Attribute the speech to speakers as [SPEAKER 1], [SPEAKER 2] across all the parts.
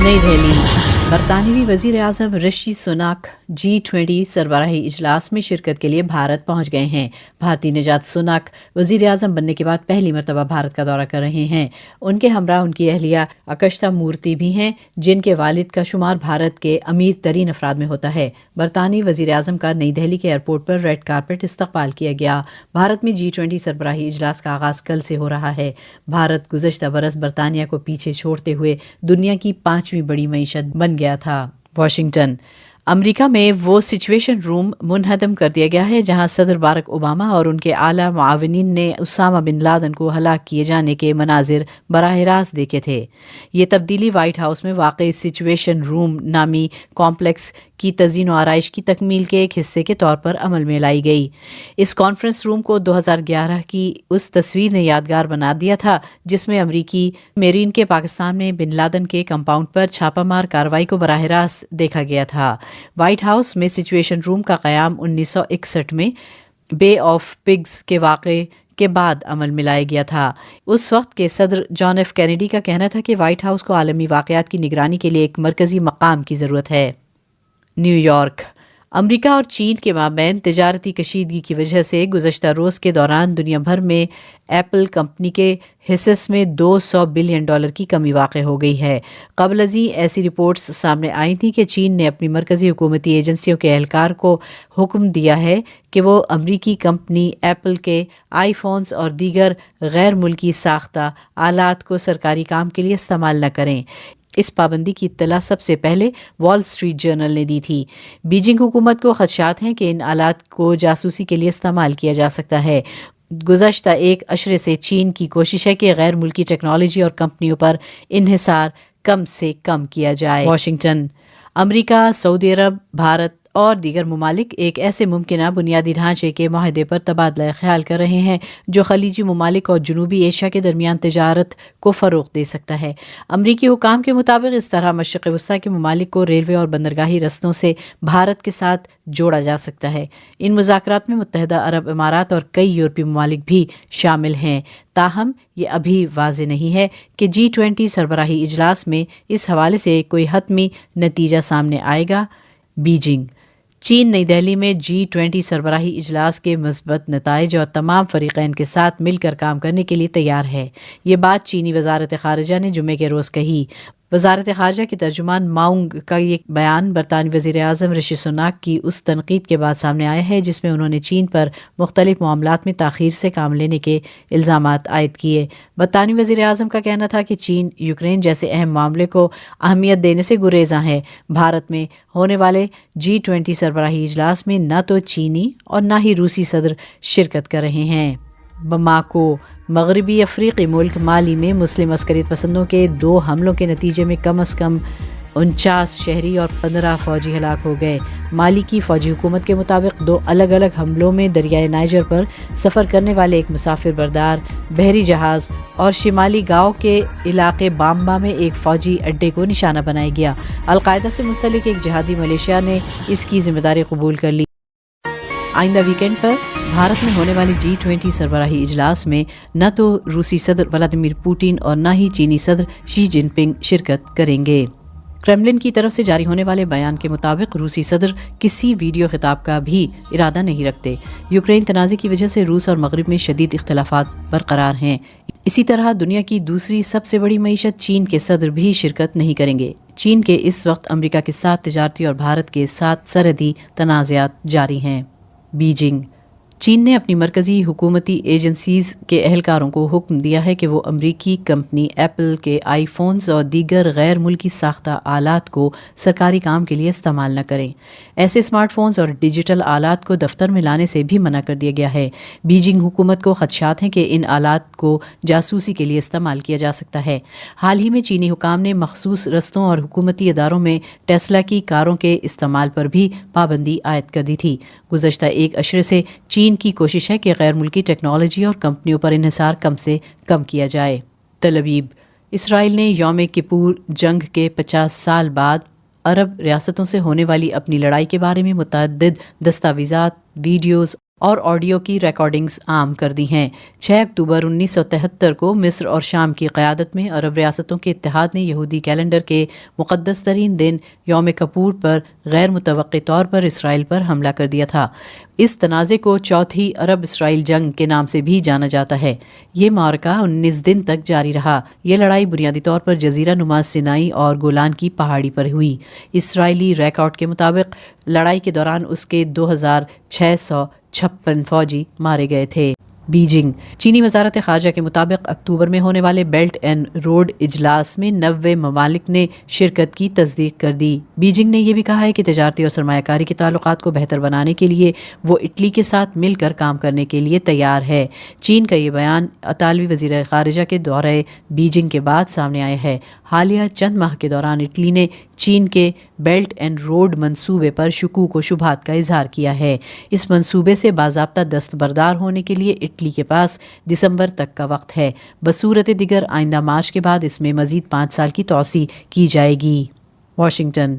[SPEAKER 1] نئی دہلی۔ برطانوی وزیر اعظم رشی سناک G20 سربراہی اجلاس میں شرکت کے لیے بھارت پہنچ گئے ہیں۔ بھارتی نژاد سناک وزیر اعظم بننے کے بعد پہلی مرتبہ بھارت کا دورہ کر رہے ہیں۔ ان کے ہمراہ ان کی اہلیہ اکشتا مورتی بھی ہیں، جن کے والد کا شمار بھارت کے امیر ترین افراد میں ہوتا ہے۔ برطانوی وزیر اعظم کا نئی دہلی کے ایئرپورٹ پر ریڈ کارپیٹ استقبال کیا گیا۔ بھارت میں G20 سربراہی اجلاس کا آغاز کل سے ہو رہا ہے۔ بھارت گزشتہ برس برطانیہ کو پیچھے چھوڑتے ہوئے دنیا کی 5ویں بڑی معیشت بن گیا تھا۔ واشنگٹن۔ امریکہ میں وہ سچویشن روم منہدم کر دیا گیا ہے جہاں صدر باراک اوباما اور ان کے اعلیٰ معاونین نے اسامہ بن لادن کو ہلاک کیے جانے کے مناظر براہ راست دیکھے تھے۔ یہ تبدیلی وائٹ ہاؤس میں واقع سچویشن روم نامی کمپلیکس کی تزئین و آرائش کی تکمیل کے ایک حصے کے طور پر عمل میں لائی گئی۔ اس کانفرنس روم کو 2011 کی اس تصویر نے یادگار بنا دیا تھا جس میں امریکی میرین کے پاکستان میں بن لادن کے کمپاؤنڈ پر چھاپہ مار کارروائی کو براہ راست دیکھا گیا تھا۔ وائٹ ہاؤس میں سچویشن روم کا قیام 1961 میں بے آف پگز کے واقعے کے بعد عمل میں لایا گیا تھا۔ اس وقت کے صدر جان ایف کینیڈی کا کہنا تھا کہ وائٹ ہاؤس کو عالمی واقعات کی نگرانی کے لیے ایک مرکزی مقام کی ضرورت ہے۔ New York. امریکہ اور چین کے مابین تجارتی کشیدگی کی وجہ سے گزشتہ روز کے دوران دنیا بھر میں ایپل کمپنی کے حصص میں $200 بلین کی کمی واقع ہو گئی ہے۔ قبل ازیں ایسی رپورٹس سامنے آئی تھیں کہ چین نے اپنی مرکزی حکومتی ایجنسیوں کے اہلکار کو حکم دیا ہے کہ وہ امریکی کمپنی ایپل کے آئی فونز اور دیگر غیر ملکی ساختہ آلات کو سرکاری کام کے لیے استعمال نہ کریں۔ اس پابندی کی اطلاع سب سے پہلے وال اسٹریٹ جرنل نے دی تھی۔ بیجنگ حکومت کو خدشات ہیں کہ ان آلات کو جاسوسی کے لیے استعمال کیا جا سکتا ہے۔ گزشتہ ایک عشرے سے چین کی کوشش ہے کہ غیر ملکی ٹیکنالوجی اور کمپنیوں پر انحصار کم سے کم کیا جائے۔ واشنگٹن۔ امریکہ، سعودی عرب، بھارت اور دیگر ممالک ایک ایسے ممکنہ بنیادی ڈھانچے کے معاہدے پر تبادلہ خیال کر رہے ہیں جو خلیجی ممالک اور جنوبی ایشیا کے درمیان تجارت کو فروغ دے سکتا ہے۔ امریکی حکام کے مطابق اس طرح مشرق وسطیٰ کے ممالک کو ریلوے اور بندرگاہی رستوں سے بھارت کے ساتھ جوڑا جا سکتا ہے۔ ان مذاکرات میں متحدہ عرب امارات اور کئی یورپی ممالک بھی شامل ہیں، تاہم یہ ابھی واضح نہیں ہے کہ G20 سربراہی اجلاس میں اس حوالے سے کوئی حتمی نتیجہ سامنے آئے گا۔ بیجنگ۔ چین نئی دہلی میں G20 سربراہی اجلاس کے مثبت نتائج اور تمام فریقین کے ساتھ مل کر کام کرنے کے لیے تیار ہے۔ یہ بات چینی وزارت خارجہ نے جمعے کے روز کہی۔ وزارت خارجہ کے ترجمان ماؤنگ کا یہ بیان برطانوی وزیر اعظم رشی سناک کی اس تنقید کے بعد سامنے آیا ہے جس میں انہوں نے چین پر مختلف معاملات میں تاخیر سے کام لینے کے الزامات عائد کیے۔ برطانوی وزیر اعظم کا کہنا تھا کہ چین یوکرین جیسے اہم معاملے کو اہمیت دینے سے گریزاں ہے۔ بھارت میں ہونے والے G20 سربراہی اجلاس میں نہ تو چینی اور نہ ہی روسی صدر شرکت کر رہے ہیں۔ بماکو۔ مغربی افریقی ملک مالی میں مسلم عسکریت پسندوں کے 2 حملوں کے نتیجے میں کم از کم 49 شہری اور 15 فوجی ہلاک ہو گئے۔ مالی کی فوجی حکومت کے مطابق 2 الگ الگ حملوں میں دریائے نائجر پر سفر کرنے والے ایک مسافر بردار بحری جہاز اور شمالی گاؤں کے علاقے بامبا میں ایک فوجی اڈے کو نشانہ بنایا گیا۔ القاعدہ سے منسلک ایک جہادی ملیشیا نے اس کی ذمہ داری قبول کر لی۔ آئندہ ویکینڈ پر بھارت میں ہونے والی G20 سربراہی اجلاس میں نہ تو روسی صدر ولادیمیر پوٹن اور نہ ہی چینی صدر شی جن پنگ شرکت کریں گے۔ کرملن کی طرف سے جاری ہونے والے بیان کے مطابق روسی صدر کسی ویڈیو خطاب کا بھی ارادہ نہیں رکھتے۔ یوکرین تنازع کی وجہ سے روس اور مغرب میں شدید اختلافات برقرار ہیں۔ اسی طرح دنیا کی دوسری سب سے بڑی معیشت چین کے صدر بھی شرکت نہیں کریں گے۔ چین کے اس وقت امریکہ کے ساتھ تجارتی اور بھارت کے ساتھ سرحدی تنازعات جاری ہیں۔ بیجنگ۔ چین نے اپنی مرکزی حکومتی ایجنسیز کے اہلکاروں کو حکم دیا ہے کہ وہ امریکی کمپنی ایپل کے آئی فونز اور دیگر غیر ملکی ساختہ آلات کو سرکاری کام کے لیے استعمال نہ کریں۔ ایسے اسمارٹ فونز اور ڈیجیٹل آلات کو دفتر میں لانے سے بھی منع کر دیا گیا ہے۔ بیجنگ حکومت کو خدشات ہیں کہ ان آلات کو جاسوسی کے لیے استعمال کیا جا سکتا ہے۔ حال ہی میں چینی حکام نے مخصوص رستوں اور حکومتی اداروں میں ٹیسلا کی کاروں کے استعمال پر بھی پابندی عائد کر دی تھی۔ گزشتہ ایک عشرے سے چین کی کوشش ہے کہ غیر ملکی ٹیکنالوجی اور کمپنیوں پر انحصار کم سے کم کیا جائے۔ تل ابیب۔ اسرائیل نے یوم کپور جنگ کے 50 سال بعد عرب ریاستوں سے ہونے والی اپنی لڑائی کے بارے میں متعدد دستاویزات، ویڈیوز اور آڈیو کی ریکارڈنگز عام کر دی ہیں۔ 6 اکتوبر 1973 کو مصر اور شام کی قیادت میں عرب ریاستوں کے اتحاد نے یہودی کیلنڈر کے مقدس ترین دن یوم کپور پر غیر متوقع طور پر اسرائیل پر حملہ کر دیا تھا۔ اس تنازع کو چوتھی عرب اسرائیل جنگ کے نام سے بھی جانا جاتا ہے۔ یہ معرکہ 19 دن تک جاری رہا۔ یہ لڑائی بنیادی طور پر جزیرہ نما سینائی اور گولان کی پہاڑی پر ہوئی۔ اسرائیلی ریکارڈ کے مطابق لڑائی کے دوران اس کے 2656 فوجی مارے گئے تھے۔ بیجنگ۔ چینی وزارت خارجہ کے مطابق اکتوبر میں ہونے والے بیلٹ اینڈ روڈ اجلاس میں 90 ممالک نے شرکت کی تصدیق کر دی۔ بیجنگ نے یہ بھی کہا ہے کہ تجارتی اور سرمایہ کاری کے تعلقات کو بہتر بنانے کے لیے وہ اٹلی کے ساتھ مل کر کام کرنے کے لیے تیار ہے۔ چین کا یہ بیان اطالوی وزیر خارجہ کے دورہ بیجنگ کے بعد سامنے آیا ہے۔ حالیہ چند ماہ کے دوران اٹلی نے چین کے بیلٹ اینڈ روڈ منصوبے پر شکوک و شبہات کا اظہار کیا ہے۔ اس منصوبے سے باضابطہ دستبردار ہونے کے لیے اٹلی کے پاس دسمبر تک کا وقت ہے۔ بصورت دیگر آئندہ مارچ کے بعد اس میں مزید 5 سال کی توسیع کی جائے گی۔ واشنگٹن۔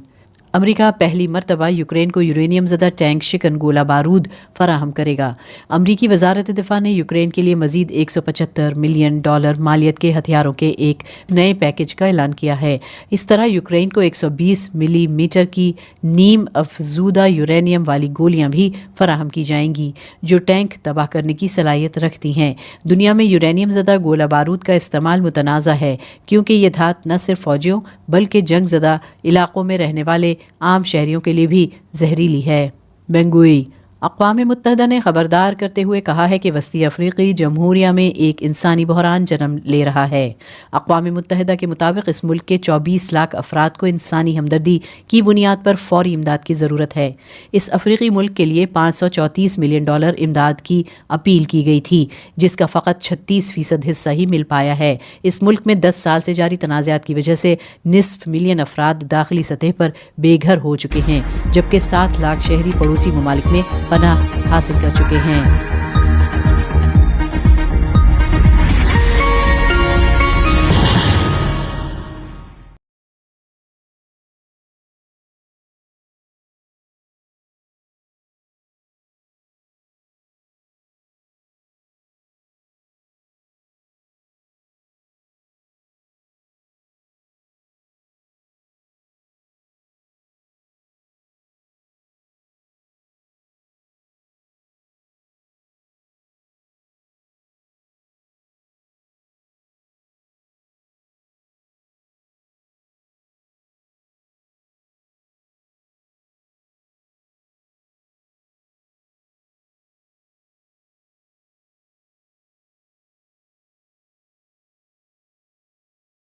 [SPEAKER 1] امریکہ پہلی مرتبہ یوکرین کو یورینیم زدہ ٹینک شکن گولہ بارود فراہم کرے گا۔ امریکی وزارت دفاع نے یوکرین کے لیے مزید $175 ملین مالیت کے ہتھیاروں کے ایک نئے پیکج کا اعلان کیا ہے۔ اس طرح یوکرین کو 120 ملی میٹر کی نیم افزودہ یورینیم والی گولیاں بھی فراہم کی جائیں گی جو ٹینک تباہ کرنے کی صلاحیت رکھتی ہیں۔ دنیا میں یورینیم زدہ گولہ بارود کا استعمال متنازع ہے کیونکہ یہ دھات نہ صرف فوجیوں بلکہ جنگ زدہ علاقوں میں رہنے والے عام شہریوں کے لیے بھی زہریلی ہے۔ بنگوئی۔ اقوام متحدہ نے خبردار کرتے ہوئے کہا ہے کہ وسطی افریقی جمہوریہ میں ایک انسانی بحران جنم لے رہا ہے۔ اقوام متحدہ کے مطابق اس ملک کے 24 لاکھ افراد کو انسانی ہمدردی کی بنیاد پر فوری امداد کی ضرورت ہے۔ اس افریقی ملک کے لیے $534 ملین امداد کی اپیل کی گئی تھی جس کا فقط 36% حصہ ہی مل پایا ہے۔ اس ملک میں 10 سال سے جاری تنازعات کی وجہ سے نصف ملین افراد داخلی سطح پر بے گھر ہو چکے ہیں جبکہ 7 لاکھ شہری پڑوسی ممالک میں پناہ حاصل کر چکے ہیں۔